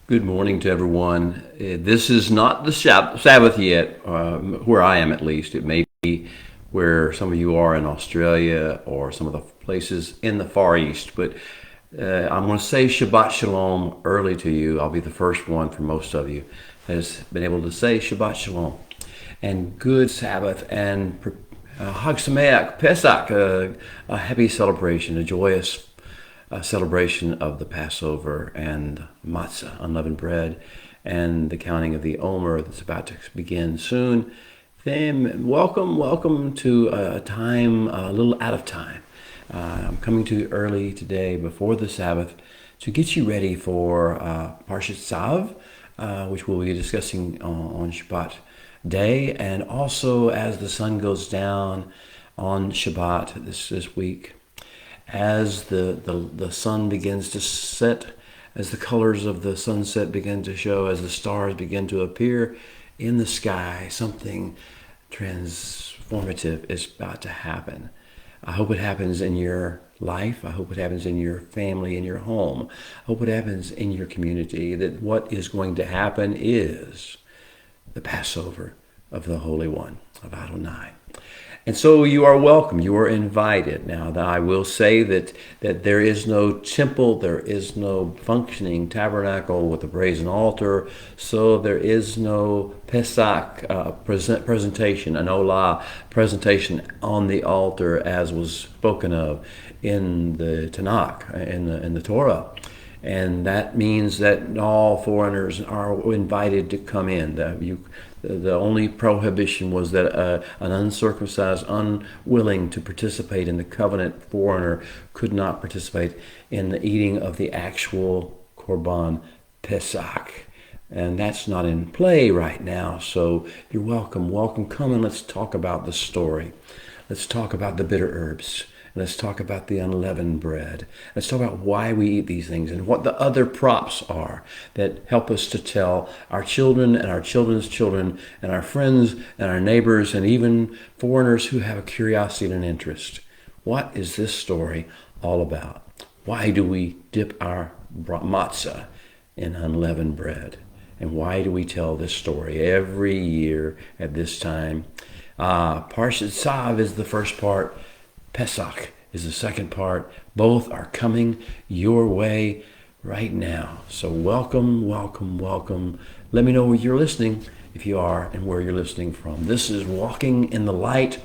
Good morning to everyone. This is not the Sabbath yet, where I am at least. It may be where some of you are in Australia or some of the places in the Far East. But I'm going to say Shabbat Shalom early to you. I'll be the first one for most of you that has been able to say Shabbat Shalom. And good Sabbath and Hag Sameach, Pesach, a happy celebration, a joyous celebration of the Passover and matzah, unleavened bread, and the counting of the Omer that's about to begin soon. Then welcome to a time a little out of time. I'm coming to you early today before the Sabbath to get you ready for Parshat Tzav, which we'll be discussing on Shabbat day, and also as the sun goes down on Shabbat this week. As the sun begins to set, as the colors of the sunset begin to show, as the stars begin to appear in the sky, something transformative is about to happen. I hope it happens in your life. I hope it happens in your family, in your home. I hope it happens in your community, that what is going to happen is the Passover of the Holy One, of Adonai. And so you are welcome. You are invited. Now, I will say that there is no temple, there is no functioning tabernacle with a brazen altar, so there is no Pesach presentation, an Olah presentation on the altar as was spoken of in the Tanakh, in the Torah. And that means that all foreigners are invited to come in. The only prohibition was that an uncircumcised, unwilling to participate in the covenant foreigner could not participate in the eating of the actual Korban Pesach. And that's not in play right now, so you're welcome. Come and let's talk about the story. Let's talk about the bitter herbs. Let's talk about the unleavened bread. Let's talk about why we eat these things and what the other props are that help us to tell our children and our children's children and our friends and our neighbors and even foreigners who have a curiosity and an interest. What is this story all about? Why do we dip our matzah in unleavened bread? And why do we tell this story every year at this time? Parshat Tzav is the first part. Pesach is the second part. Both are coming your way right now. So welcome. Let me know where you're listening, if you are, and where you're listening from. This is Walking in the Light,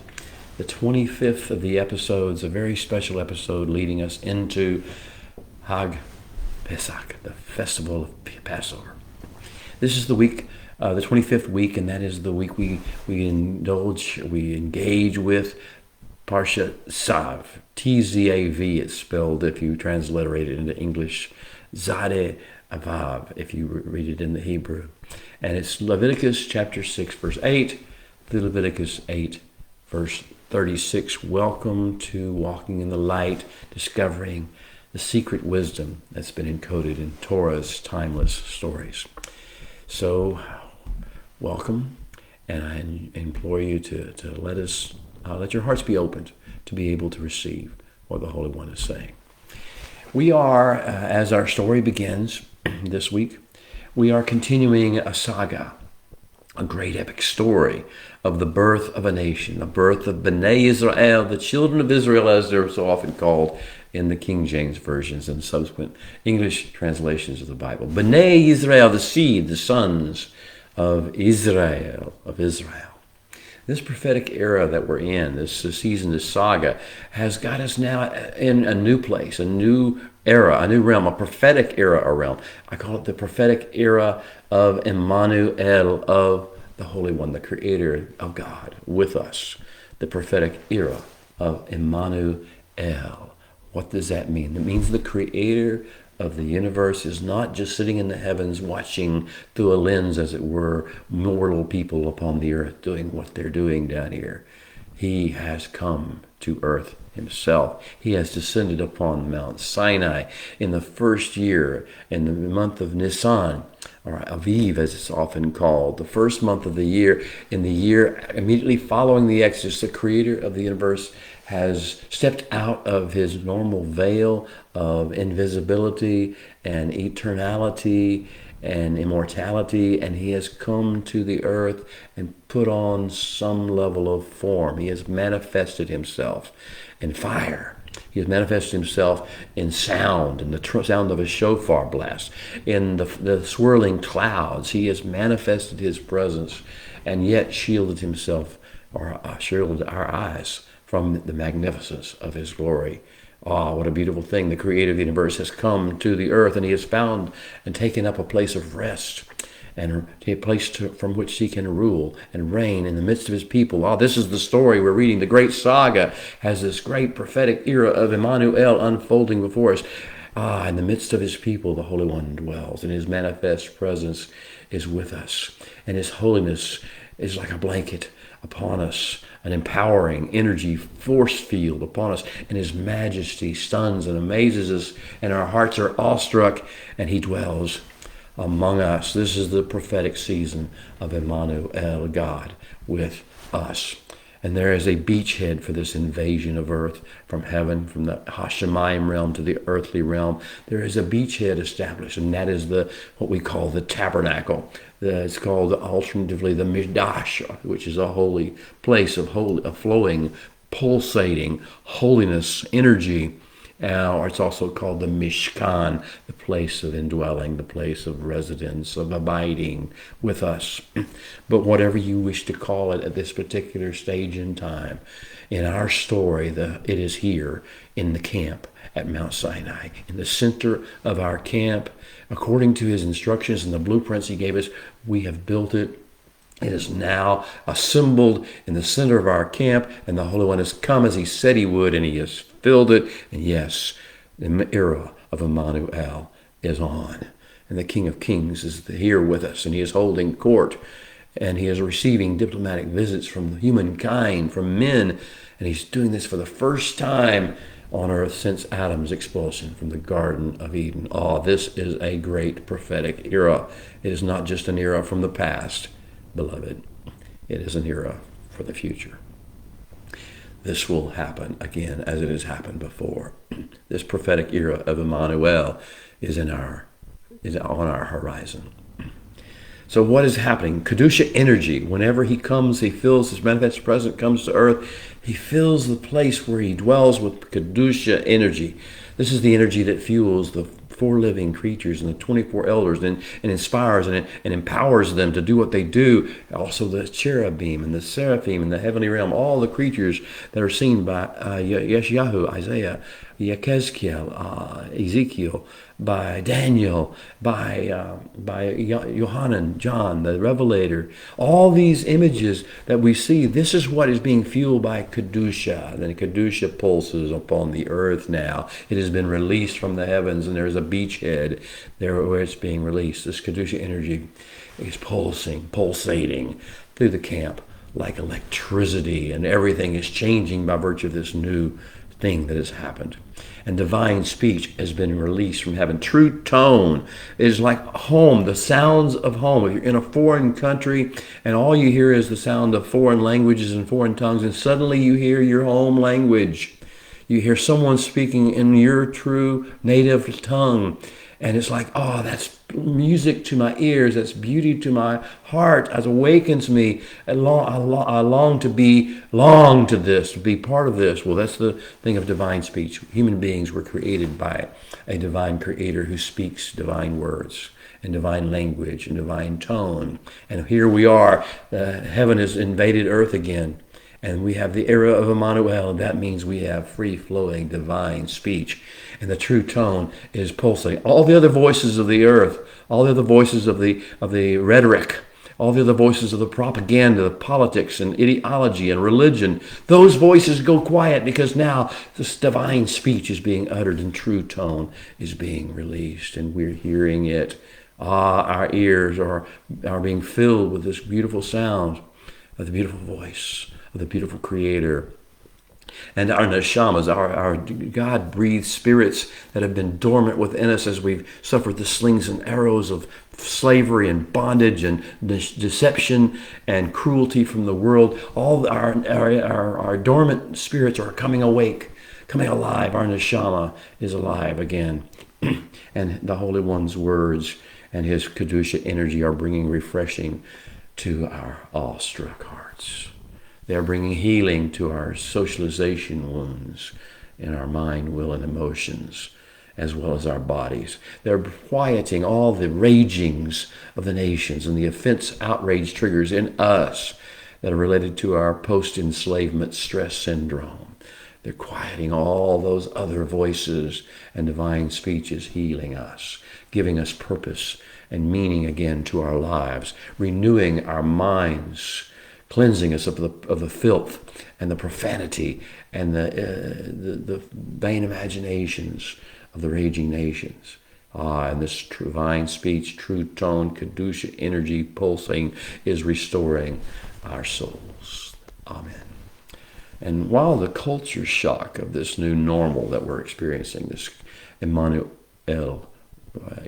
the 25th of the episodes, a very special episode leading us into Hag Pesach, the festival of Passover. This is the week, the 25th week, and that is the week we engage with Parshat Tzav, T-Z-A-V, it's spelled if you transliterate it into English, Zade Avav, if you read it in the Hebrew. And it's Leviticus chapter 6, verse 8, Leviticus 8, verse 36. Welcome to Walking in the Light, discovering the secret wisdom that's been encoded in Torah's timeless stories. So, welcome, and I implore you to let your hearts be opened to be able to receive what the Holy One is saying. We are, as our story begins this week, we are continuing a saga, a great epic story of the birth of a nation, the birth of Bnei Israel, the children of Israel, as they're so often called in the King James versions and subsequent English translations of the Bible. Bnei Israel, the seed, the sons of Israel, This prophetic era that we're in, this season, this saga, has got us now in a new place, a new era, a new realm, a prophetic era or realm. I call it the prophetic era of Emmanuel, of the Holy One, the Creator of God with us. The prophetic era of Emmanuel. What does that mean? It means the Creator of the universe is not just sitting in the heavens watching through a lens, as it were, mortal people upon the earth doing what they're doing down here. He has come to earth himself. He has descended upon Mount Sinai in the first year, in the month of Nisan, or Aviv as it's often called, the first month of the year. In the year immediately following the Exodus, the Creator of the universe has stepped out of his normal veil of invisibility and eternality and immortality, and he has come to the earth and put on some level of form. He has manifested himself in fire. He has manifested himself in sound, in the sound of a shofar blast, in the swirling clouds. He has manifested his presence, and yet shielded himself, or shielded our eyes from the magnificence of his glory. Ah, what a beautiful thing. The creator of the universe has come to the earth, and he has found and taken up a place of rest, and a place from which he can rule and reign in the midst of his people. Ah, this is the story we're reading. The great saga has this great prophetic era of Emmanuel unfolding before us. Ah, in the midst of his people, the Holy One dwells, and his manifest presence is with us, and his holiness is like a blanket upon us, an empowering energy force field upon us, and his majesty stuns and amazes us, and our hearts are awestruck, and he dwells among us. This is the prophetic season of Emmanuel, God with us. And there is a beachhead for this invasion of earth from heaven, from the Hashemayim realm to the earthly realm. There is a beachhead established, and that is what we call the tabernacle. It's called alternatively the Mikdash, which is a holy place of flowing, pulsating holiness, energy. Or it's also called the Mishkan, the place of indwelling, the place of residence, of abiding with us. But whatever you wish to call it at this particular stage in time, in our story, it is here in the camp at Mount Sinai, in the center of our camp. According to his instructions and the blueprints he gave us, we have built it. It is now assembled in the center of our camp, and the Holy One has come as he said he would, and he has filled it. And yes, the era of Emmanuel is on. And the King of Kings is here with us, and he is holding court, and he is receiving diplomatic visits from humankind, from men, and he's doing this for the first time on earth since Adam's expulsion from the Garden of Eden. Oh, this is a great prophetic era. It is not just an era from the past, beloved. It is an era for the future. This will happen again as it has happened before. This prophetic era of Emmanuel is on our horizon. So what is happening? Kedusha energy. Whenever he comes, he fills his manifest presence, comes to earth. He fills the place where he dwells with Kedusha energy. This is the energy that fuels the four living creatures and the 24 elders, and inspires and empowers them to do what they do. Also the cherubim and the seraphim in the heavenly realm, all the creatures that are seen by Yeshayahu, Isaiah, Yechezkiel, Ezekiel, by Daniel, by Yohanan, John, the Revelator. All these images that we see, this is what is being fueled by Kedusha. And Kedusha pulses upon the earth now. It has been released from the heavens, and there's a beachhead there where it's being released. This Kedusha energy is pulsating through the camp like electricity, and everything is changing by virtue of this new thing that has happened. And divine speech has been released from heaven. True tone is like home, the sounds of home. If you're in a foreign country and all you hear is the sound of foreign languages and foreign tongues, and suddenly you hear your home language. You hear someone speaking in your true native tongue. And it's like, oh, that's music to my ears. That's beauty to my heart. It awakens me. I long to belong to this, to be part of this. Well, that's the thing of divine speech. Human beings were created by a divine creator who speaks divine words and divine language and divine tone. And here we are. Heaven has invaded earth again. And we have the era of Emmanuel, and that means we have free-flowing divine speech. And the true tone is pulsating. All the other voices of the earth, all the other voices of the rhetoric, all the other voices of the propaganda, the politics and ideology and religion, those voices go quiet because now this divine speech is being uttered and true tone is being released, and we're hearing it. Our ears are being filled with this beautiful sound of the beautiful voice of the beautiful Creator. And our neshamas, our God-breathed spirits that have been dormant within us as we've suffered the slings and arrows of slavery and bondage and deception and cruelty from the world, all our dormant spirits are coming awake, coming alive. Our neshama is alive again. And the Holy One's words and his Kedusha energy are bringing refreshing to our awestruck hearts. They're bringing healing to our socialization wounds in our mind, will, and emotions, as well as our bodies. They're quieting all the ragings of the nations and the offense outrage triggers in us that are related to our post-enslavement stress syndrome. They're quieting all those other voices, and divine speech is healing us, giving us purpose and meaning again to our lives, renewing our minds, cleansing us of the filth and the profanity and the vain imaginations of the raging nations. And this divine speech, true tone, Kedusha energy pulsing is restoring our souls. Amen. And while the culture shock of this new normal that we're experiencing, this Emmanuel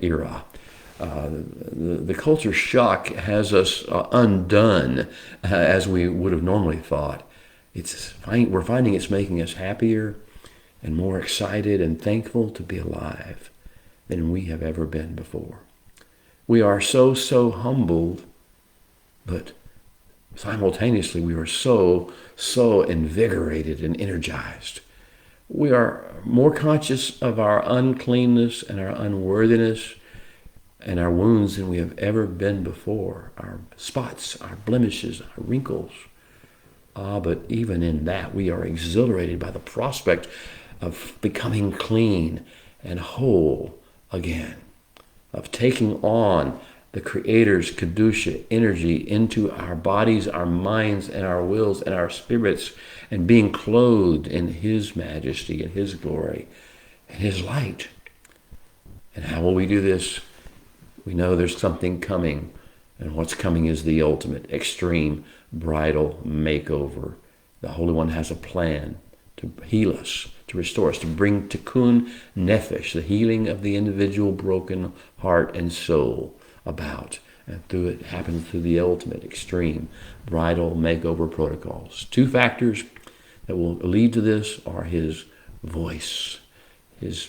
era, the culture shock has us undone as we would have normally thought. We're finding it's making us happier and more excited and thankful to be alive than we have ever been before. We are so humbled, but simultaneously we are so invigorated and energized. We are more conscious of our uncleanness and our unworthiness and our wounds than we have ever been before. Our spots, our blemishes, our wrinkles. But even in that, we are exhilarated by the prospect of becoming clean and whole again, of taking on the Creator's Kedusha energy into our bodies, our minds, and our wills, and our spirits, and being clothed in His majesty and His glory and His light. And how will we do this? We know there's something coming, and what's coming is the ultimate, extreme, bridal makeover. The Holy One has a plan to heal us, to restore us, to bring tikkun nefesh, the healing of the individual broken heart and soul, about. And it happens through the ultimate, extreme, bridal makeover protocols. Two factors that will lead to this are His voice, His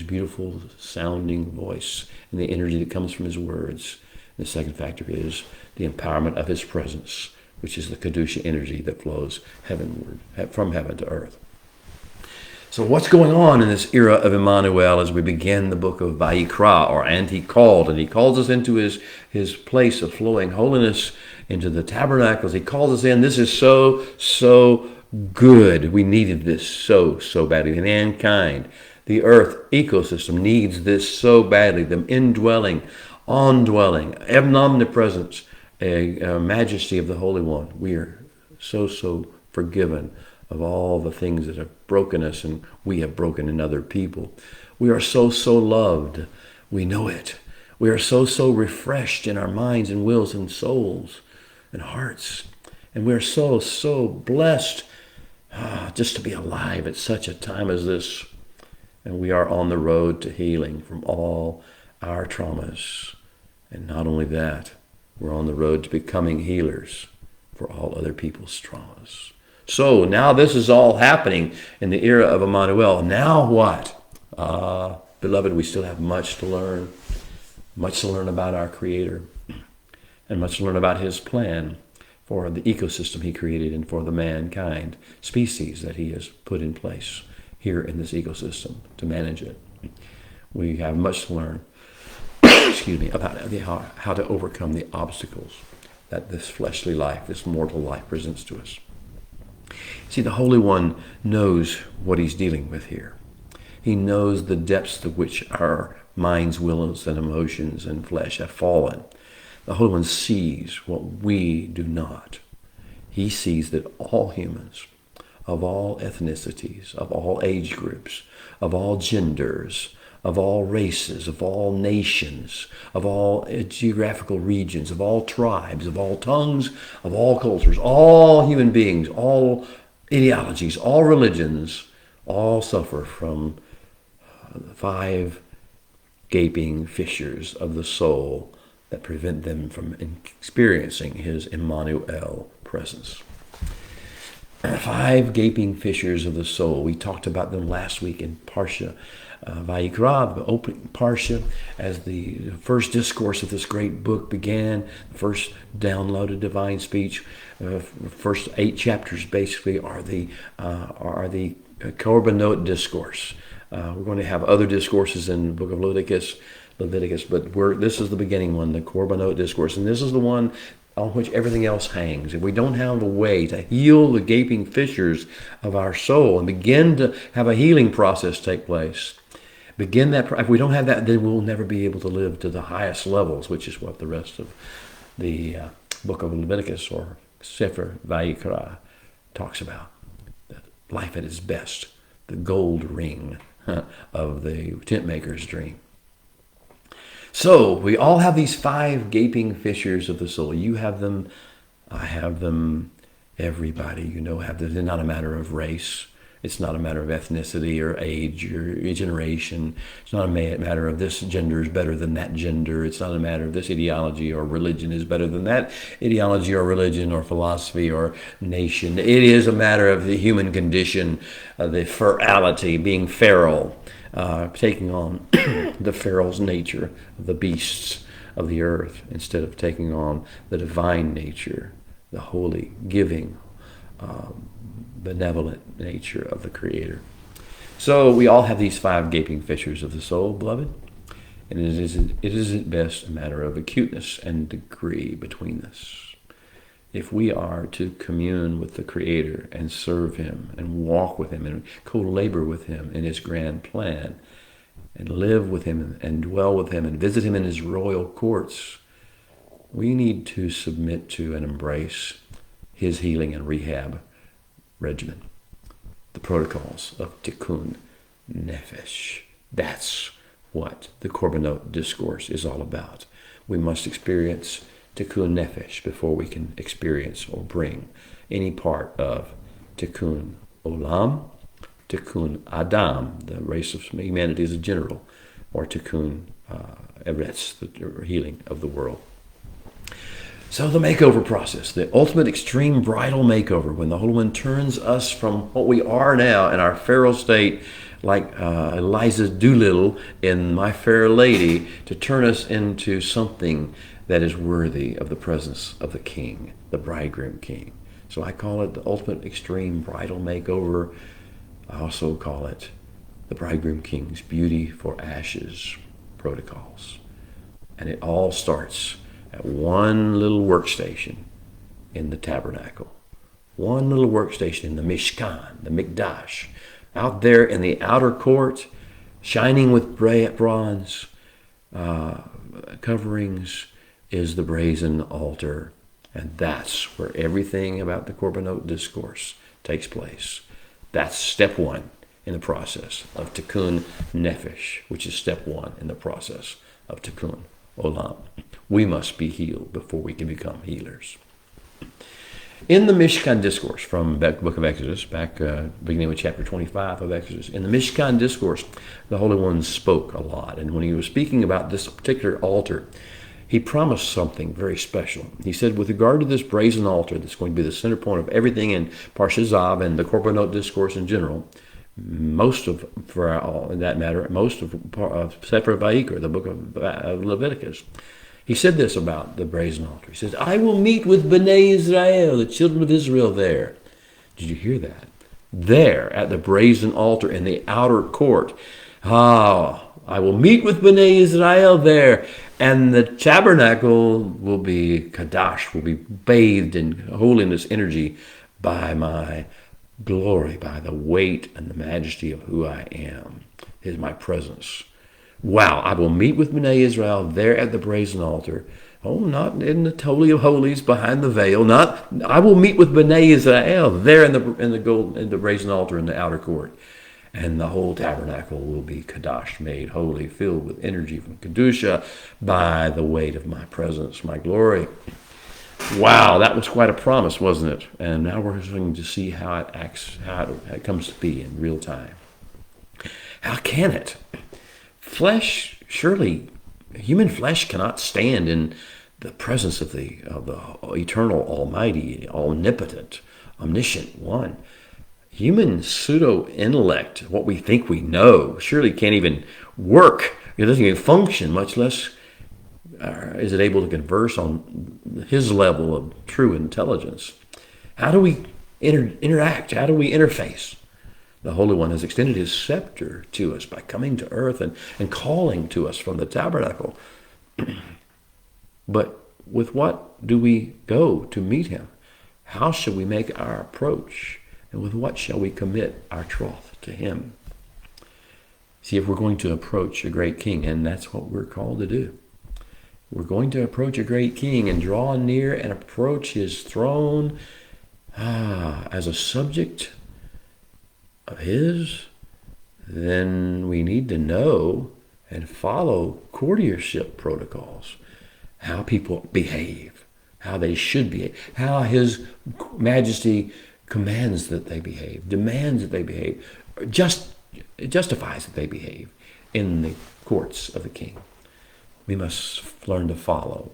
beautiful sounding voice, and the energy that comes from His words. The second factor is the empowerment of His presence, which is the Kedusha energy that flows heavenward, from heaven to earth. So what's going on in this era of Emmanuel as we begin the book of Vayikra, and He called, and He calls us into his place of flowing holiness, into the tabernacles. He calls us in. This is so good. We needed this so badly. Mankind, the earth ecosystem needs this so badly. The indwelling, ondwelling, omnipresence, a majesty of the Holy One. We are so forgiven of all the things that have broken us and we have broken in other people. We are so loved. We know it. We are so refreshed in our minds and wills and souls and hearts. And we are so blessed just to be alive at such a time as this. And we are on the road to healing from all our traumas. And not only that, we're on the road to becoming healers for all other people's traumas. So now this is all happening in the era of Emmanuel. Now what? Beloved, we still have much to learn about our Creator, and much to learn about His plan for the ecosystem He created and for the mankind species that He has put in place here in this ecosystem to manage it. We have much to learn about how to overcome the obstacles that this fleshly life, this mortal life presents to us. See, the Holy One knows what He's dealing with here. He knows the depths to which our minds, wills, and emotions and flesh have fallen. The Holy One sees what we do not. He sees that all humans, of all ethnicities, of all age groups, of all genders, of all races, of all nations, of all geographical regions, of all tribes, of all tongues, of all cultures, all human beings, all ideologies, all religions, all suffer from 5 gaping fissures of the soul that prevent them from experiencing His Emmanuel presence. 5 gaping fissures of the soul. We talked about them last week in Parsha Vayikra, the opening Parsha, as the first discourse of this great book began. The first downloaded divine speech. First 8 chapters basically are the Korbanot discourse. We're going to have other discourses in the book of Leviticus, but this is the beginning one, the Korbanot discourse, and this is the one on which everything else hangs. If we don't have a way to heal the gaping fissures of our soul and begin to have a healing process take place, if we don't have that, then we'll never be able to live to the highest levels, which is what the rest of the book of Leviticus or Sefer Vayikra talks about. Life at its best, the gold ring of the tent maker's dream. So we all have these 5 gaping fissures of the soul. You have them, I have them, everybody have them. They're not a matter of race. It's not a matter of ethnicity or age or generation. It's not a matter of this gender is better than that gender. It's not a matter of this ideology or religion is better than that ideology or religion or philosophy or nation. It is a matter of the human condition, the ferality, being feral, taking on the feral's nature of the beasts of the earth instead of taking on the divine nature, the holy, giving, benevolent nature of the Creator. So we all have these 5 gaping fissures of the soul, beloved, and it is at best a matter of acuteness and degree between us. If we are to commune with the Creator and serve Him and walk with Him and co-labor with Him in His grand plan and live with Him and dwell with Him and visit Him in His royal courts, we need to submit to and embrace His healing and rehab regimen, the protocols of Tikkun Nefesh. That's what the Korbanot discourse is all about. We must experience Tikkun Nefesh before we can experience or bring any part of Tikkun Olam, Tikkun Adam, the race of humanity as a general, or Tikkun Eretz, the healing of the world. So the makeover process, the ultimate extreme bridal makeover, when the Holy One turns us from what we are now in our feral state, like Eliza Doolittle in My Fair Lady, to turn us into something that is worthy of the presence of the King, the bridegroom King. So I call it the ultimate extreme bridal makeover. I also call it the bridegroom King's beauty for ashes protocols. And it all starts at one little workstation in the tabernacle, one little workstation in the Mishkan, the Mikdash, out there in the outer court, shining with bronze coverings, is the brazen altar. And that's where everything about the Korbanot discourse takes place. That's step 1 in the process of Tikkun Nefesh, which is step 1 in the process of Tikkun Olam. We must be healed before we can become healers. In the Mishkan Discourse from the book of Exodus, beginning with chapter 25 of Exodus, in the Mishkan Discourse, the Holy One spoke a lot. And when he was speaking about this particular altar, he promised something very special. He said, with regard to this brazen altar that's going to be the center point of everything in Parsha Tzav and the Korbanot Discourse in general, most of Sefer Vayikra, the book of Leviticus, he said this about the brazen altar. He says, I will meet with Bnei Israel, the children of Israel there. Did you hear that? There at the brazen altar in the outer court. I will meet with Bnei Israel there. And the tabernacle will be Kadash, will be bathed in holiness energy by my glory, by the weight and the majesty of who I am, is my presence. Wow, I will meet with Bnei Israel there at the brazen altar. Oh, not in the Holy of Holies behind the veil. I will meet with Bnei Israel there in the brazen altar in the outer court. And the whole tabernacle will be Kadash, made holy, filled with energy from Kedusha by the weight of my presence, my glory. Wow, that was quite a promise, wasn't it? And now we're going to see how it acts, how it comes to be in real time. How can it? Flesh, surely, human flesh cannot stand in the presence of the eternal, almighty, omnipotent, omniscient one. Human pseudo-intellect, what we think we know, surely can't even work. It doesn't even function, much less is it able to converse on his level of true intelligence. How do we interact? How do we interface? The Holy One has extended his scepter to us by coming to earth and calling to us from the tabernacle. But with what do we go to meet him? How shall we make our approach? And with what shall we commit our troth to him? See, if we're going to approach a great king, and that's what we're called to do, we're going to approach a great king and draw near and approach his throne as a subject of his, then we need to know and follow courtiership protocols, how people behave, how they should behave, how his majesty commands that they behave, demands that they behave, justifies that they behave in the courts of the king. We must learn to follow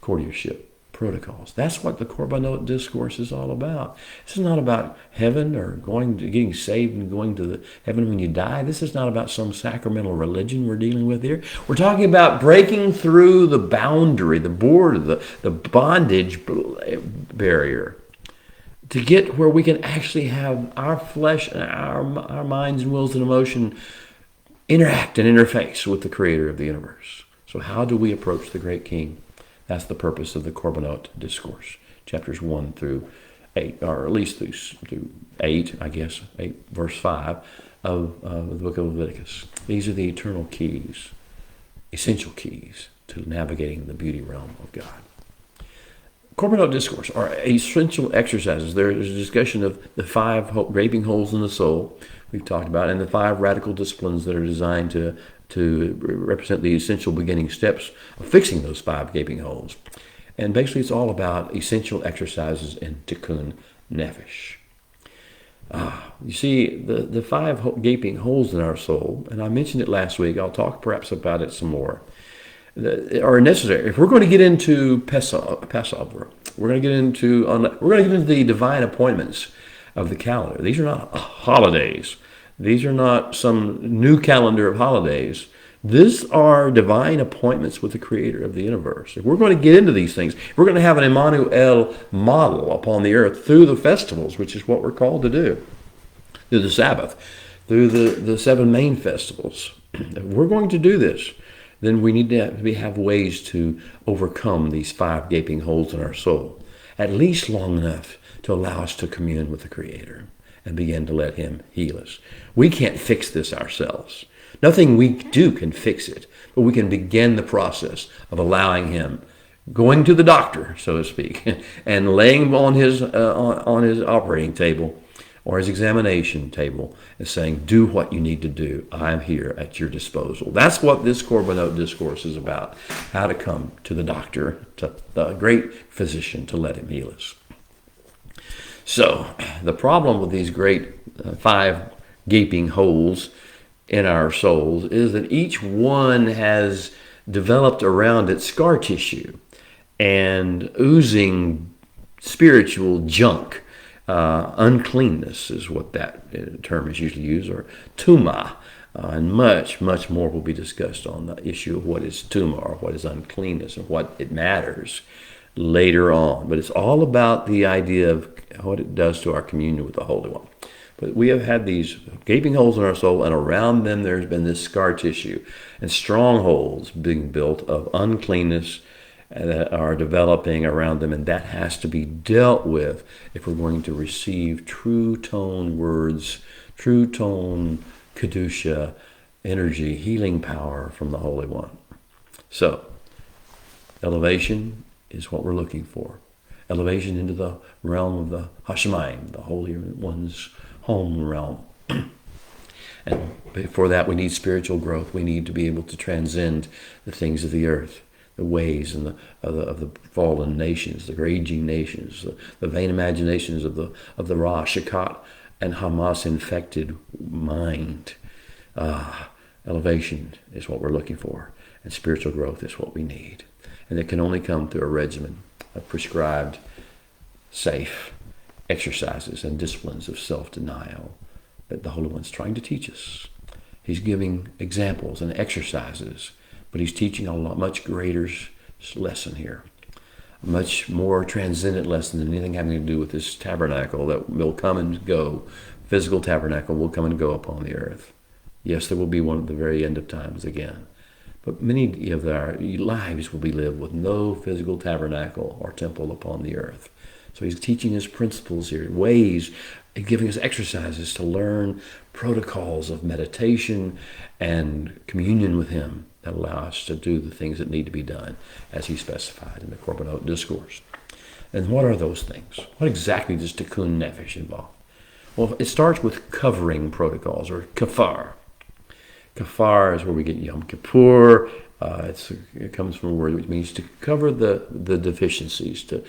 courtiership protocols. That's what the Korbanot discourse is all about. This is not about heaven or getting saved and going to the heaven when you die. This is not about some sacramental religion we're dealing with here. We're talking about breaking through the boundary, the border, the bondage barrier, to get where we can actually have our flesh and our minds and wills and emotion interact and interface with the creator of the universe. So how do we approach the great king? That's the purpose of the Korbanot discourse, chapters 1 through 8, or at least through 8, I guess, 8 verse 5 of the book of Leviticus. These are the eternal keys, essential keys to navigating the beauty realm of God. Korbanot discourse are essential exercises. There is a discussion of the 5 gaping holes in the soul we've talked about, and the 5 radical disciplines that are designed to represent the essential beginning steps of fixing those 5 gaping holes. And basically it's all about essential exercises in tikkun nefesh. You see, the 5 gaping holes in our soul, and I mentioned it last week, I'll talk perhaps about it some more, are necessary. If we're going to get into Passover, we're going to get into the divine appointments of the calendar. These are not holidays. These are not some new calendar of holidays. These are divine appointments with the creator of the universe. If we're going to get into these things, we're going to have an Emmanuel model upon the earth through the festivals, which is what we're called to do, through the Sabbath, through the 7 main festivals. If we're going to do this, then we need to have ways to overcome these 5 gaping holes in our soul, at least long enough to allow us to commune with the creator and begin to let him heal us. We can't fix this ourselves. Nothing we do can fix it, but we can begin the process of allowing him, going to the doctor, so to speak, and laying him on his operating table or his examination table and saying, do what you need to do. I'm here at your disposal. That's what this Korbanot discourse is about, how to come to the doctor, to the great physician, to let him heal us. So the problem with these great 5 gaping holes in our souls is that each one has developed around it scar tissue and oozing spiritual junk. Uncleanness is what that term is usually used, or tuma. And much, much more will be discussed on the issue of what is tuma, or what is uncleanness, and what it matters later on. But it's all about the idea of what it does to our communion with the Holy One. But we have had these gaping holes in our soul, and around them there's been this scar tissue and strongholds being built of uncleanness that are developing around them, and that has to be dealt with if we're going to receive true tone words, true tone kedusha, energy, healing power from the Holy One. So, elevation is what we're looking for. Elevation into the realm of the Hashemayim, the Holy One's home realm. And for that we need spiritual growth. We need to be able to transcend the things of the earth, the ways and of the fallen nations, the raging nations, the vain imaginations of the Ra, Shakat, and Hamas infected mind. Elevation is what we're looking for, and spiritual growth is what we need. And it can only come through a regimen of prescribed, safe, exercises and disciplines of self-denial that the Holy One's trying to teach us. He's giving examples and exercises, but he's teaching a much greater lesson here. A much more transcendent lesson than anything having to do with this tabernacle that will come and go. Physical tabernacle will come and go upon the earth. Yes, there will be one at the very end of times again. But many of our lives will be lived with no physical tabernacle or temple upon the earth. So he's teaching us principles here, ways, giving us exercises to learn protocols of meditation and communion with him that allow us to do the things that need to be done as he specified in the Korbanot Discourse. And what are those things? What exactly does Tikkun Nefesh involve? Well, it starts with covering protocols, or kafar. Kafar is where we get Yom Kippur. It comes from a word which means to cover the deficiencies, to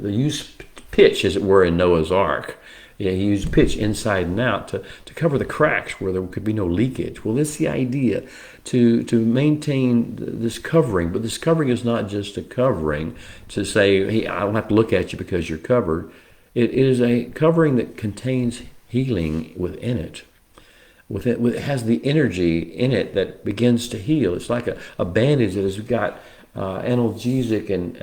use pitch, as it were, in Noah's Ark. He used pitch inside and out to cover the cracks where there could be no leakage. Well, that's the idea, to maintain this covering. But this covering is not just a covering to say, hey, I don't have to look at you because you're covered. It is a covering that contains healing within it. It has the energy in it that begins to heal. It's like a bandage that has got analgesic and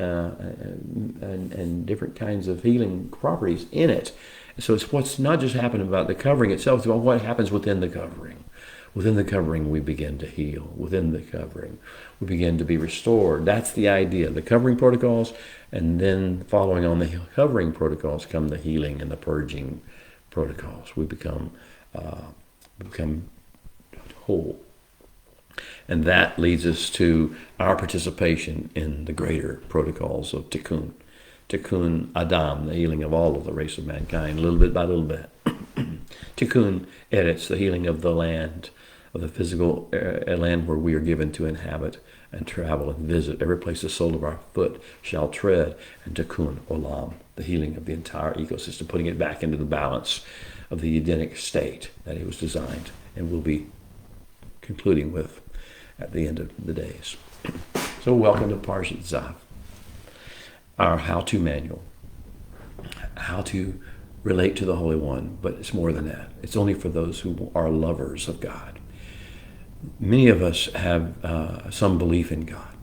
different kinds of healing properties in it. So it's what's not just happening about the covering itself, it's about what happens within the covering. Within the covering, we begin to heal. Within the covering, we begin to be restored. That's the idea. The covering protocols, and then following on the covering protocols come the healing and the purging protocols. We become whole. And that leads us to our participation in the greater protocols of Tikkun. Tikkun Adam, the healing of all of the race of mankind, little bit by little bit. Tikkun Eretz, the healing of the land, of the physical land where we are given to inhabit and travel and visit, every place the sole of our foot shall tread. And Tikkun Olam, the healing of the entire ecosystem, putting it back into the balance of the Edenic state that it was designed and will be concluding with at the end of the days. So welcome to Parshat Tzav, our how-to manual, how to relate to the Holy One, but it's more than that. It's only for those who are lovers of God. Many of us have some belief in God,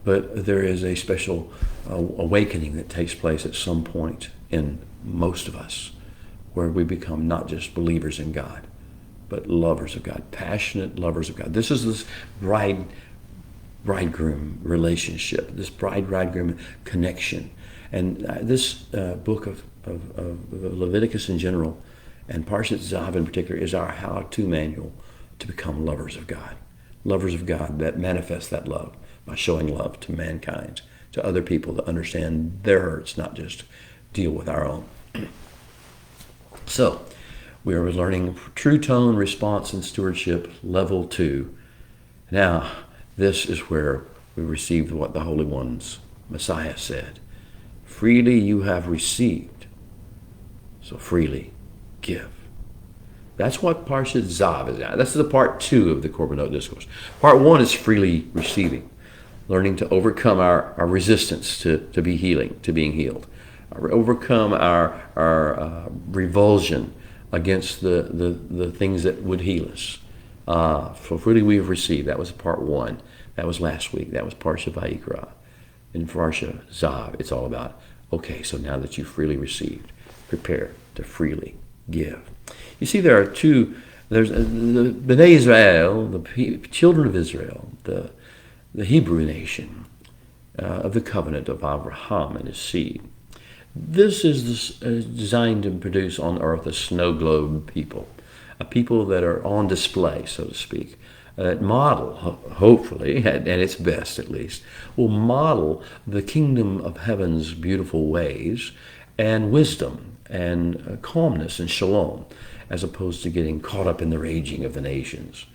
but there is a special awakening that takes place at some point in most of us, where we become not just believers in God, but lovers of God, passionate lovers of God. This is this bridegroom relationship, this bride-bridegroom connection. And this book of Leviticus in general, and Parshat Tzav in particular, is our how-to manual to become lovers of God that manifest that love by showing love to mankind, to other people, to understand their hurts, not just deal with our own. So, we are learning True Tone, Response, and Stewardship, Level 2. Now, this is where we received what the Holy One's Messiah said. Freely you have received, so freely give. That's what Parshat Tzav is at. That's the part 2 of the Korbanot Discourse. Part 1 is freely receiving, learning to overcome our resistance to being healed. Overcome our revulsion against the things that would heal us. So freely we have received. That was part 1. That was last week. That was Parsha Vayikra. In Parsha Tzav, it's all about, okay, so now that you freely received, prepare to freely give. You see, there are two. There's the Bnei Israel, the children of Israel, the Hebrew nation of the covenant of Abraham and his seed. This is designed to produce on earth a snow globe people, a people that are on display, so to speak, that model, hopefully, at its best at least, will model the kingdom of heaven's beautiful ways and wisdom and calmness and shalom, as opposed to getting caught up in the raging of the nations.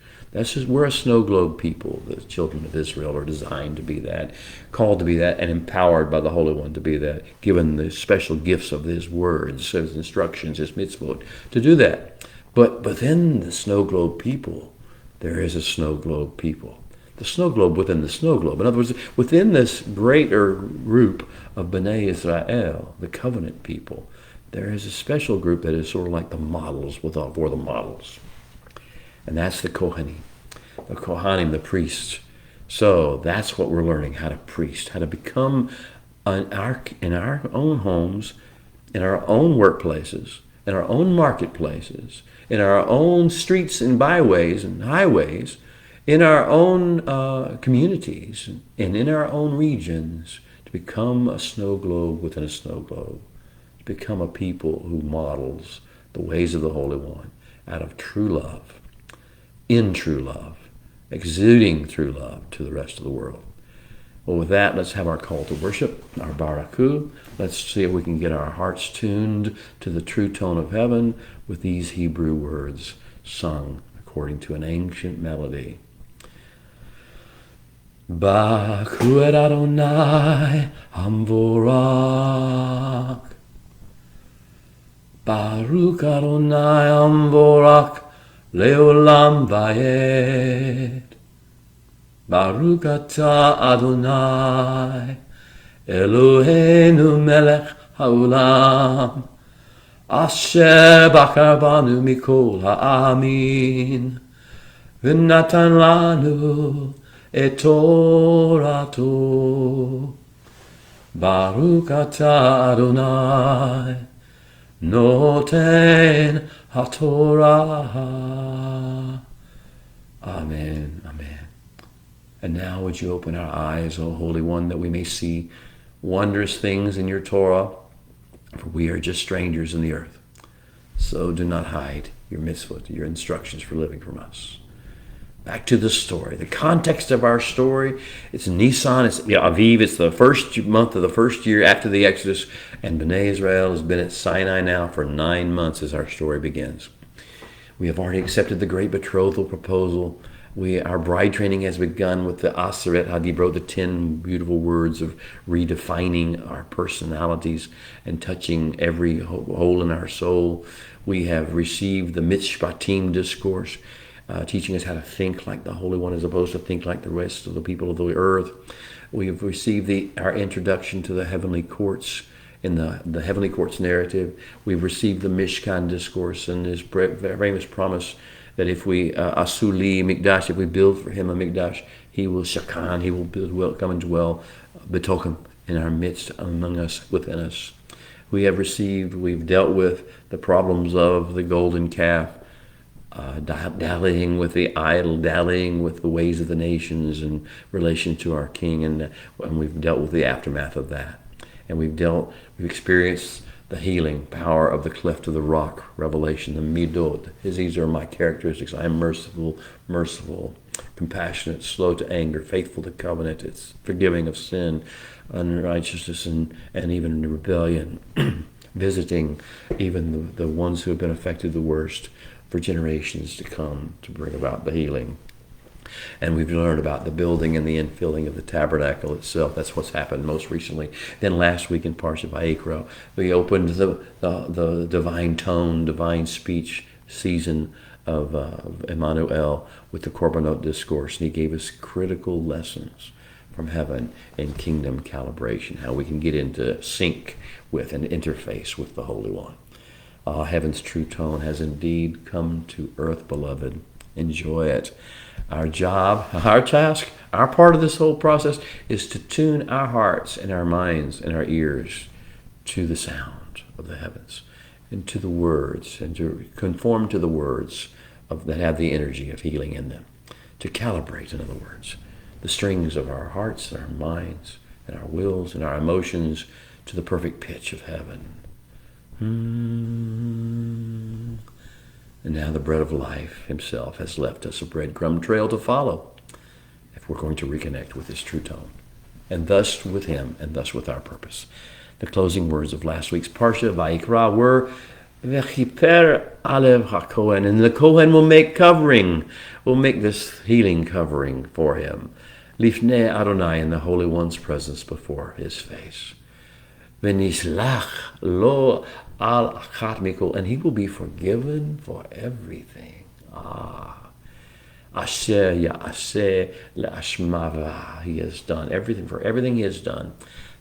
We're a snow globe people. The children of Israel are designed to be that, called to be that, and empowered by the Holy One to be that, given the special gifts of His words, His instructions, His mitzvot, to do that. But within the snow globe people, there is a snow globe people the snow globe within the snow globe. In other words, within this greater group of Bnei Israel, the covenant people, there is a special group that is sort of like the models for the models. And that's the Kohanim. The Kohanim, the priests. So that's what we're learning, how to priest, how to become in our own homes, in our own workplaces, in our own marketplaces, in our own streets and byways and highways, in our own communities, and in our own regions, to become a snow globe within a snow globe, to become a people who models the ways of the Holy One out of true love, in true love, exuding true love to the rest of the world. Well, with that, let's have our call to worship, our Baraku. Let's see if we can get our hearts tuned to the true tone of heaven with these Hebrew words sung according to an ancient melody. Baku et Adonai Hamvorak. Baruch Adonai Hamvorak Leolam Vayed. Baruch atah Adonai Eloheinu melech haolam Asher bachar banu mikol ha'amin V'natan lanu et Torato. Baruch atah Adonai noten haTorah. Amen. Amen. And now would you open our eyes, O Holy One, that we may see wondrous things in your Torah, for we are just strangers in the earth. So do not hide your mitzvot, your instructions for living from us. Back to the story. The context of our story, it's Nisan, it's Aviv, it's the first month of the first year after the Exodus, and Bnei Israel has been at Sinai now for 9 months as our story begins. We have already accepted the great betrothal proposal. Our bride training has begun with the Aseret Hadibrot, the 10 beautiful words of redefining our personalities and touching every hole in our soul. We have received the Mishpatim discourse, teaching us how to think like the Holy One as opposed to think like the rest of the people of the earth. We have received our introduction to the heavenly courts in the heavenly courts narrative. We've received the Mishkan discourse and his famous promise that if we asuli mikdash, if we build for him a mikdash, he will shakan, he will come and dwell betokem in our midst, among us, within us. We've dealt with the problems of the golden calf, dallying with the idol, dallying with the ways of the nations in relation to our king, and we've dealt with the aftermath of that. And we've experienced the healing power of the cleft of the rock, revelation, the midot. These are my characteristics. I am merciful, compassionate, slow to anger, faithful to covenant. It's forgiving of sin, unrighteousness, and even rebellion. Visiting even the ones who have been affected the worst for generations to come to bring about the healing. And we've learned about the building and the infilling of the tabernacle itself. That's what's happened most recently. Then last week in Parsha Vayikra, we opened the divine tone, divine speech season of Emmanuel with the Korbanot discourse. And he gave us critical lessons from heaven in kingdom calibration, how we can get into sync with and interface with the Holy One. Heaven's true tone has indeed come to earth, beloved. Enjoy it. Our job, our task, our part of this whole process is to tune our hearts and our minds and our ears to the sound of the heavens and to the words, and to conform to the words that have the energy of healing in them. To calibrate, in other words, the strings of our hearts and our minds and our wills and our emotions to the perfect pitch of heaven. And now the bread of life himself has left us a breadcrumb trail to follow if we're going to reconnect with his true tone, and thus with him, and thus with our purpose. The closing words of last week's Parsha Vayikra were V'chiper alev haKohen, and the Kohen will make this healing covering for him, Lifnei Adonai, in the Holy One's presence before his face. V'nislach lo al achat mikol, and he will be forgiven for everything. Asher Ya'aseh La'ashmava. He has done everything he has done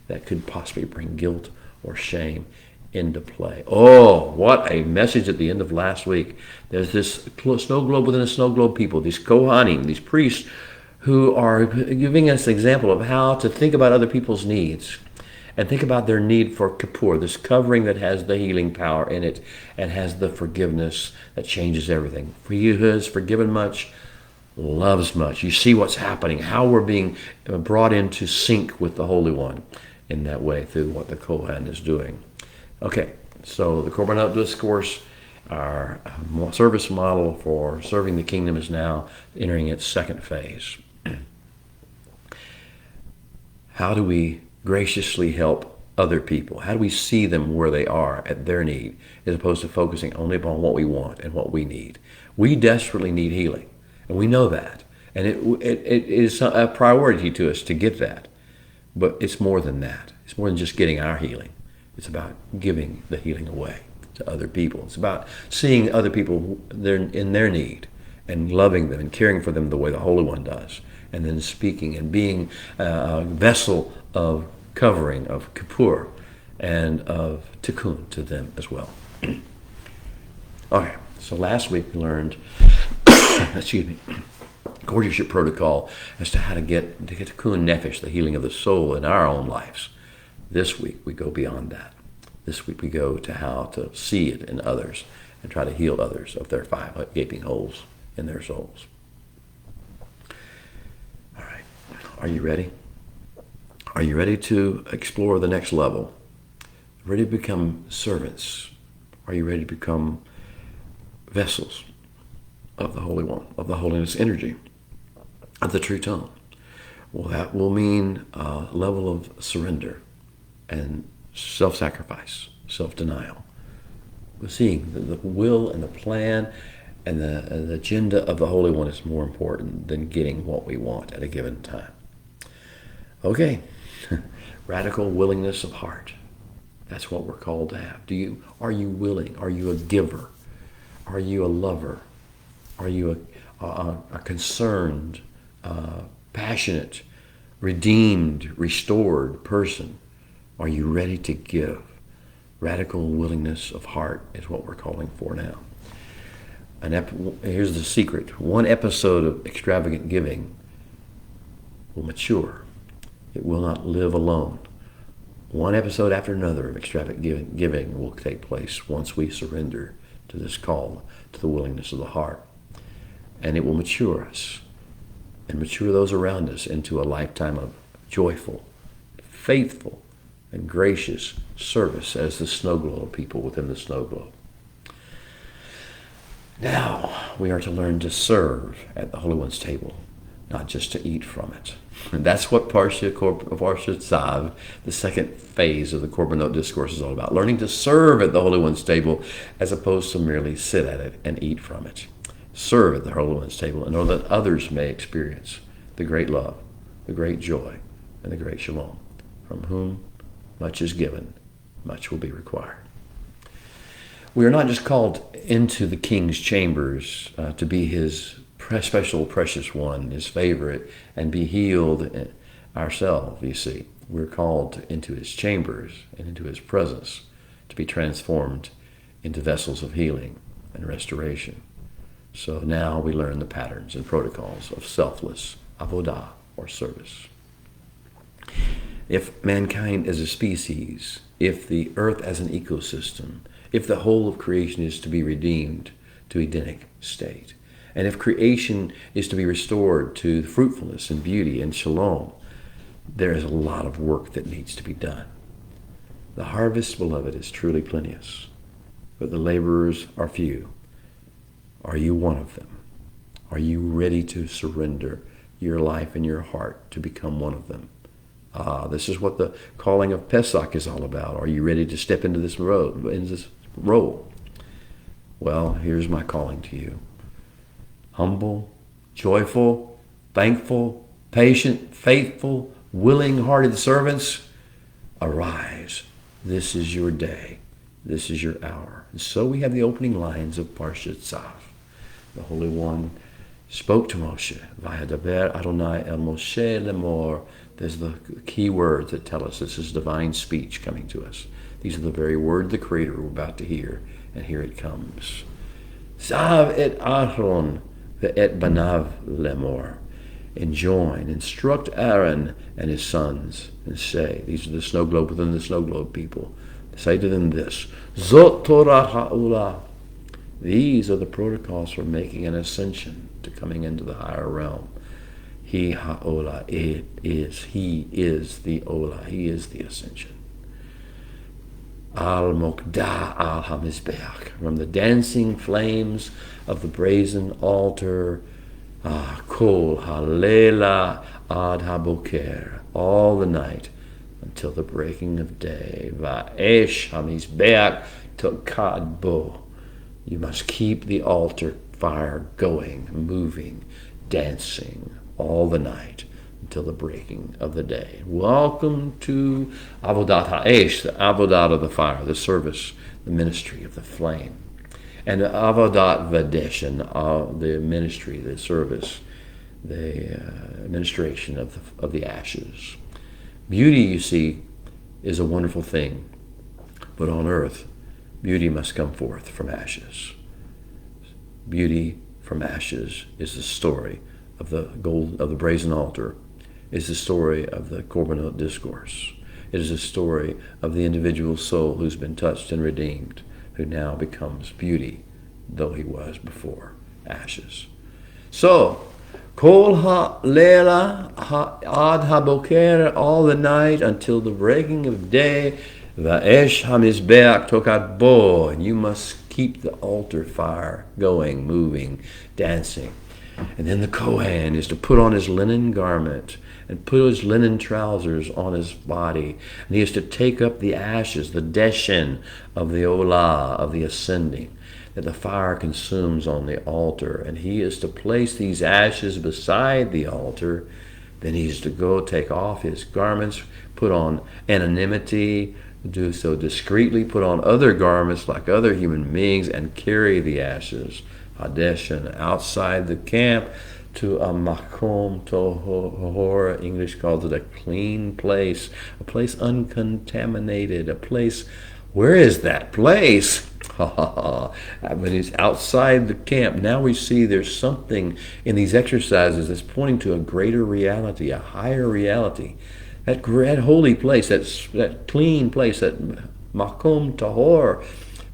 that could possibly bring guilt or shame into play. Oh, what a message at the end of last week. There's this snow globe within a snow globe people, these Kohanim, these priests who are giving us an example of how to think about other people's needs and think about their need for Kippur, this covering that has the healing power in it and has the forgiveness that changes everything. For he who has forgiven much loves much. You see what's happening, how we're being brought into sync with the Holy One in that way through what the Kohen is doing. Okay, so the Korbanot Discourse, our service model for serving the kingdom, is now entering its second phase. How do we graciously help other people? How do we see them where they are at their need, as opposed to focusing only upon what we want and what we need? We desperately need healing, and we know that. And it is a priority to us to get that. But it's more than that. It's more than just getting our healing. It's about giving the healing away to other people. It's about seeing other people in their need and loving them and caring for them the way the Holy One does. And then speaking and being a vessel of covering, of Kippur, and of Tikkun to them as well. Okay, so last week we learned, courtship protocol as to how to get Tikkun Nefesh, the healing of the soul in our own lives. This week we go beyond that. This week we go to how to see it in others and try to heal others of their 5 gaping holes in their souls. All right, are you ready? Are you ready to explore the next level? Ready to become servants? Are you ready to become vessels of the Holy One, of the holiness energy, of the true tone? Well, that will mean a level of surrender and self-sacrifice, self-denial. We're seeing the will and the plan and the agenda of the Holy One is more important than getting what we want at a given time. Okay, radical willingness of heart. That's what we're called to have. Are you willing? Are you a giver? Are you a lover? Are you a concerned, passionate, redeemed, restored person? Are you ready to give? Radical willingness of heart is what we're calling for now. Here's the secret. One episode of extravagant giving will mature. It will not live alone. One episode after another of extravagant giving will take place once we surrender to this call, to the willingness of the heart. And it will mature us and mature those around us into a lifetime of joyful, faithful, and gracious service as the snow globe people within the snow globe. Now we are to learn to serve at the Holy One's table, not just to eat from it. And that's what Parsha Tzav, the second phase of the Korbanot Discourse, is all about. Learning to serve at the Holy One's table as opposed to merely sit at it and eat from it. Serve at the Holy One's table in order that others may experience the great love, the great joy, and the great shalom, from whom much is given, much will be required. We are not just called into the King's chambers to be his special precious one, his favorite, and be healed ourselves, you see. We're called into his chambers and into his presence to be transformed into vessels of healing and restoration. So now we learn the patterns and protocols of selfless avodah, or service. If mankind as a species, if the earth as an ecosystem, if the whole of creation is to be redeemed to Edenic state, and if creation is to be restored to fruitfulness and beauty and shalom, there is a lot of work that needs to be done. The harvest, beloved, is truly plenteous, but the laborers are few. Are you one of them? Are you ready to surrender your life and your heart to become one of them? This is what the calling of Pesach is all about. Are you ready to step into this role? Well, here's my calling to you. Humble, joyful, thankful, patient, faithful, willing-hearted servants, arise. This is your day. This is your hour. And so we have the opening lines of Parsha Tzav. The Holy One spoke to Moshe. Vayadaber Adonai el Moshe lemor. There's the key words that tell us this is divine speech coming to us. These are the very words of the Creator we're about to hear, and here it comes. Tzav et Aaron ve'et banav lemor. Enjoin, instruct Aaron and his sons, and say, these are the snow globe within the snow globe people. Say to them this, Zot Torah ha'ula. These are the protocols for making an ascension, to coming into the higher realm. He ha'ola, he is the ola, he is the ascension. Al mokda al hamizbeach, from the dancing flames of the brazen altar, kol halela ad haboker, all the night until the breaking of day. Va'esh hamizbeach tokad bo. You must keep the altar fire going, moving, dancing all the night until the breaking of the day. Welcome to Avodat Ha'esh, the Avodat of the fire, the service, the ministry of the flame. And Avodat Vadesh, the ministry, the service, the administration of the ashes. Beauty, you see, is a wonderful thing, but on earth, beauty must come forth from ashes. Beauty from ashes is the story of the brazen altar, is the story of the Korbanot discourse. It is a story of the individual soul who's been touched and redeemed, who now becomes beauty, though he was before ashes. So, Kol ha-lela ad ha-boker, all the night until the breaking of day, Va'esh hamizbeach tokat bo, and you must keep the altar fire going, moving, dancing. And then the Kohen is to put on his linen garment and put his linen trousers on his body. And he is to take up the ashes, the deshen of the olah, of the ascending, that the fire consumes on the altar. And he is to place these ashes beside the altar. Then he is to go take off his garments, put on anonymity, do so discreetly, put on other garments like other human beings, and carry the ashes, Hadeshen, outside the camp to a makom tohor. English calls it a clean place, a place uncontaminated, a place. Where is that place? But it's outside the camp. Now we see there's something in these exercises that's pointing to a greater reality, a higher reality. That holy place, that clean place, that makom tahor,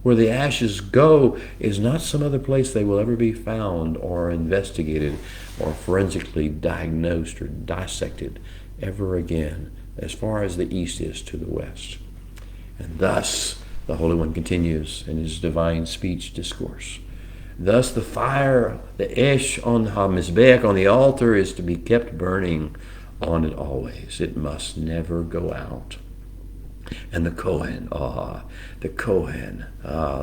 where the ashes go, is not some other place they will ever be found or investigated or forensically diagnosed or dissected ever again, as far as the east is to the west. And thus, the Holy One continues in his divine speech discourse. Thus the fire, the esh on HaMizbeach, on the altar, is to be kept burning on it always. It must never go out. And the Kohen,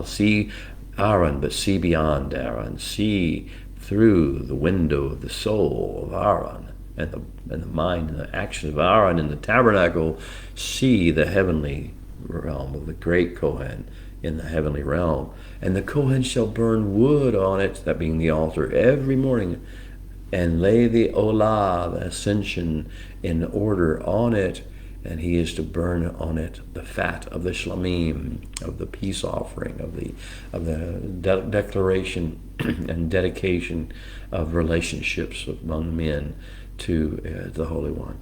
see Aaron, but see beyond Aaron. See through the window of the soul of Aaron and the mind and the action of Aaron in the tabernacle. See the heavenly realm of the great Kohen in the heavenly realm. And the Kohen shall burn wood on it, that being the altar, every morning, and lay the olah, the ascension, in order on it, and he is to burn on it the fat of the shlamim, of the peace offering, of the declaration and dedication of relationships among men to the Holy One.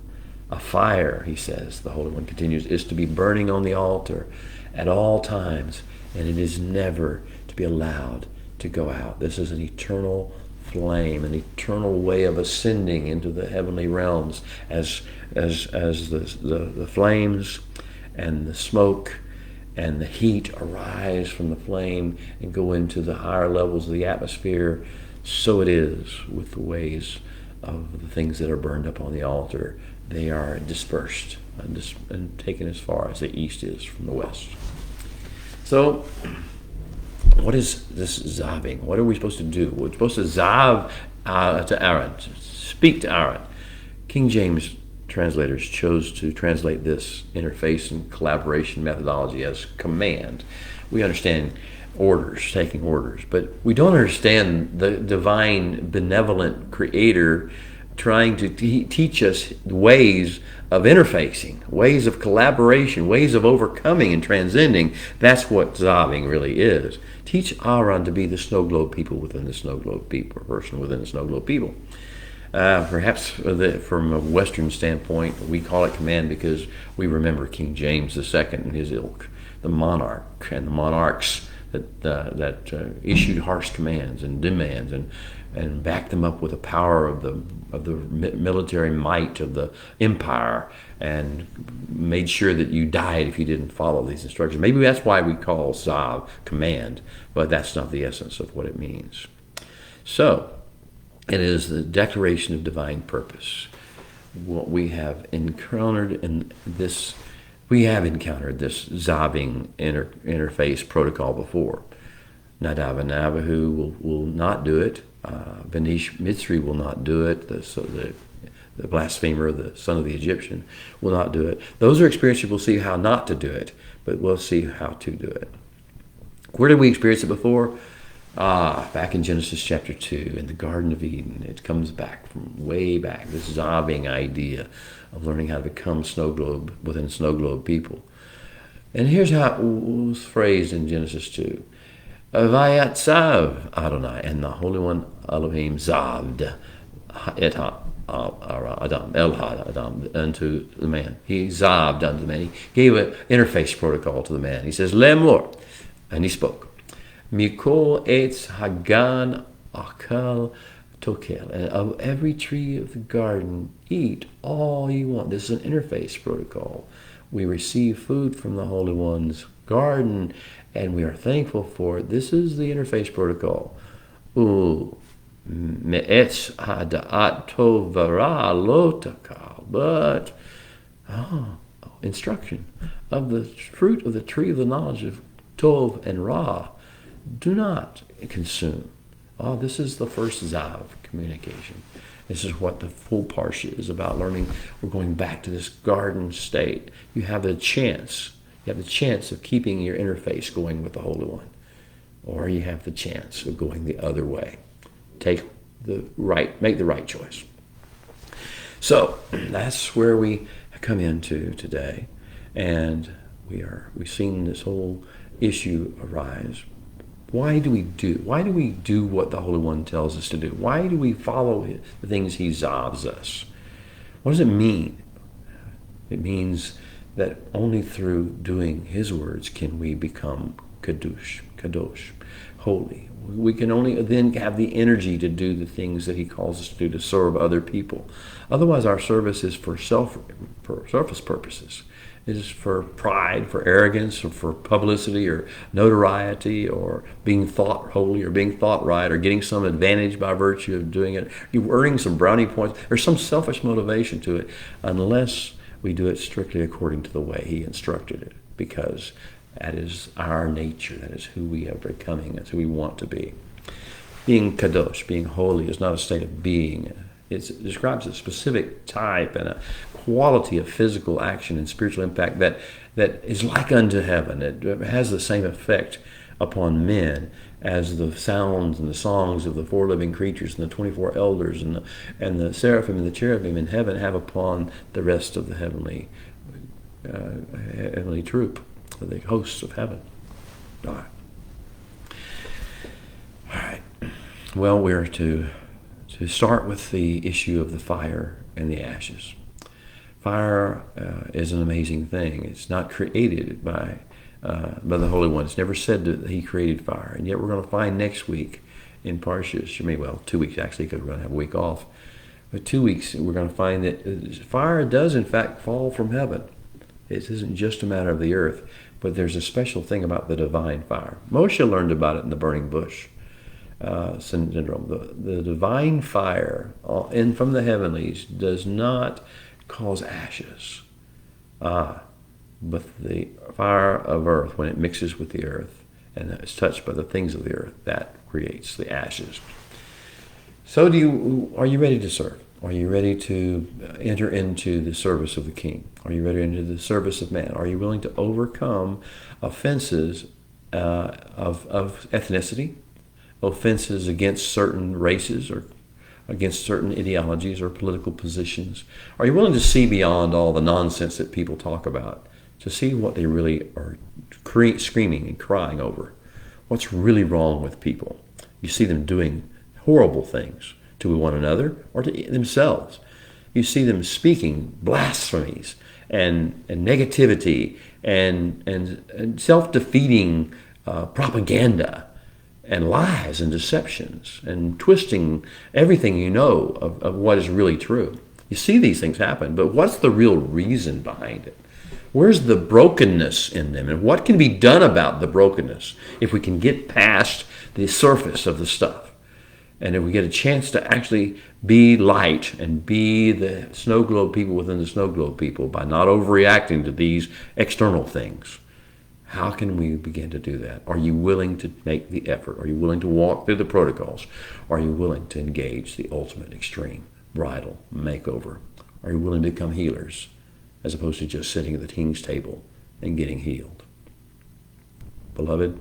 A fire, he says, the Holy One continues, is to be burning on the altar at all times, and it is never to be allowed to go out. This is an eternal flame, an eternal way of ascending into the heavenly realms as the flames and the smoke and the heat arise from the flame and go into the higher levels of the atmosphere. So it is with the ways of the things that are burned up on the altar. They are dispersed and taken as far as the east is from the west. So, what is this zaving? What are we supposed to do? We're supposed to zav to Aaron, to speak to Aaron. King James translators chose to translate this interface and collaboration methodology as command. We understand orders, taking orders. But we don't understand the divine, benevolent creator trying to teach us ways of interfacing, ways of collaboration, ways of overcoming and transcending. That's what Tzaving really is. Teach Aaron to be the snow globe people within the snow globe people, person within the snow globe people. Perhaps from a Western standpoint, we call it command because we remember King James II and his ilk, the monarch and the monarchs that issued harsh commands and demands and backed them up with the power of the military might of the empire and made sure that you died if you didn't follow these instructions. Maybe that's why we call Tzav command, but that's not the essence of what it means. So, it is the declaration of divine purpose. What we have encountered in this, we have encountered this Tzaving interface protocol before. Nadav and Abihu will not do it. Benish Mitzri will not do it. The blasphemer, the son of the Egyptian, will not do it. Those are experiences we'll see how not to do it, but we'll see how to do it. Where did we experience it before? Back in Genesis chapter 2, in the Garden of Eden. It comes back from way back, this Tzaving idea of learning how to become snow globe within snow globe people. And here's how it was phrased in Genesis 2. Vayat Tzav Adonai, and the Holy One Elohim zaved et Adam, Adam, unto the man. He zaved unto the man. He gave an interface protocol to the man. He says, Lemor, and he spoke. Mikol etz hagan akal tokel. And of every tree of the garden, eat all you want. This is an interface protocol. We receive food from the Holy One's garden, and we are thankful for it. This is the interface protocol. Me'etz hada'at tovara lo takal. But, instruction of the fruit of the tree of the knowledge of Tov and Ra, do not consume. This is the first Tzav communication. This is what the full Parsha is about, learning. We're going back to this garden state. You have the chance. You have the chance of keeping your interface going with the Holy One. Or you have the chance of going the other way. Make the right choice. So that's where we come into today. And we've seen this whole issue arise. Why do we do what the Holy One tells us to do? Why do we follow the things He zavs us? What does it mean? It means that only through doing His words can we become kadosh, holy. We can only then have the energy to do the things that He calls us to do, to serve other people. Otherwise, our service is for surface purposes. It is for pride, for arrogance, or for publicity, or notoriety, or being thought holy, or being thought right, or getting some advantage by virtue of doing it. You're earning some brownie points. There's some selfish motivation to it, unless we do it strictly according to the way He instructed it, because that is our nature. That is who we are becoming. That's who we want to be. Being kadosh, being holy, is not a state of being. It describes a specific type and a quality of physical action and spiritual impact that is like unto heaven. It has the same effect upon men as the sounds and the songs of the four living creatures and the 24 elders and the seraphim and the cherubim in heaven have upon the rest of the heavenly troop, the hosts of heaven. All right. Well, we're to start with the issue of the fire and the ashes. Fire is an amazing thing. It's not created by the Holy One. It's never said that He created fire. And yet we're going to find next week in Parshas, 2 weeks actually, because we're going to have a week off. But 2 weeks, we're going to find that fire does in fact fall from heaven. It isn't just a matter of the earth, but there's a special thing about the divine fire. Moshe learned about it in the burning bush syndrome. The divine fire from the heavenlies does not cause ashes. But the fire of earth, when it mixes with the earth and is touched by the things of the earth, that creates the ashes. So are you ready to serve? Are you ready to enter into the service of the King? Are you ready to enter the service of man? Are you willing to overcome offenses of ethnicity, offenses against certain races or against certain ideologies or political positions? Are you willing to see beyond all the nonsense that people talk about, to see what they really are screaming and crying over? What's really wrong with people? You see them doing horrible things to one another or to themselves. You see them speaking blasphemies and negativity and self-defeating propaganda and lies and deceptions and twisting everything you know of what is really true. You see these things happen, but what's the real reason behind it? Where's the brokenness in them, and what can be done about the brokenness if we can get past the surface of the stuff? And if we get a chance to actually be light and be the snow globe people within the snow globe people by not overreacting to these external things, how can we begin to do that? Are you willing to make the effort? Are you willing to walk through the protocols? Are you willing to engage the ultimate extreme bridal makeover? Are you willing to become healers as opposed to just sitting at the king's table and getting healed? Beloved,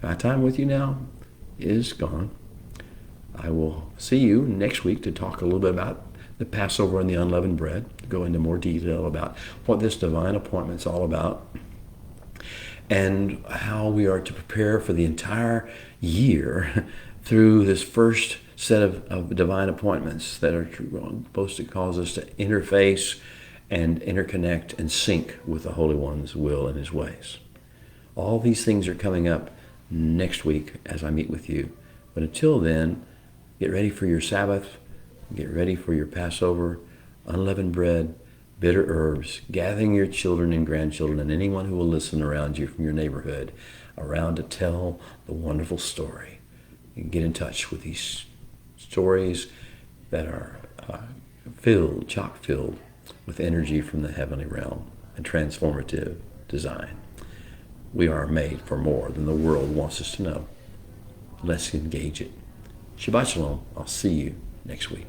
my time with you now is gone. I will see you next week to talk a little bit about the Passover and the unleavened bread, to go into more detail about what this divine appointment is all about, and how we are to prepare for the entire year through this first set of divine appointments that are supposed to cause us to interface and interconnect and sync with the Holy One's will and his ways. All these things are coming up next week as I meet with you. But until then, get ready for your Sabbath, get ready for your Passover, unleavened bread, bitter herbs, gathering your children and grandchildren and anyone who will listen around you from your neighborhood around to tell the wonderful story. And get in touch with these stories that are chock-filled with energy from the heavenly realm and transformative design. We are made for more than the world wants us to know. Let's engage it. Shabbat Shalom. I'll see you next week.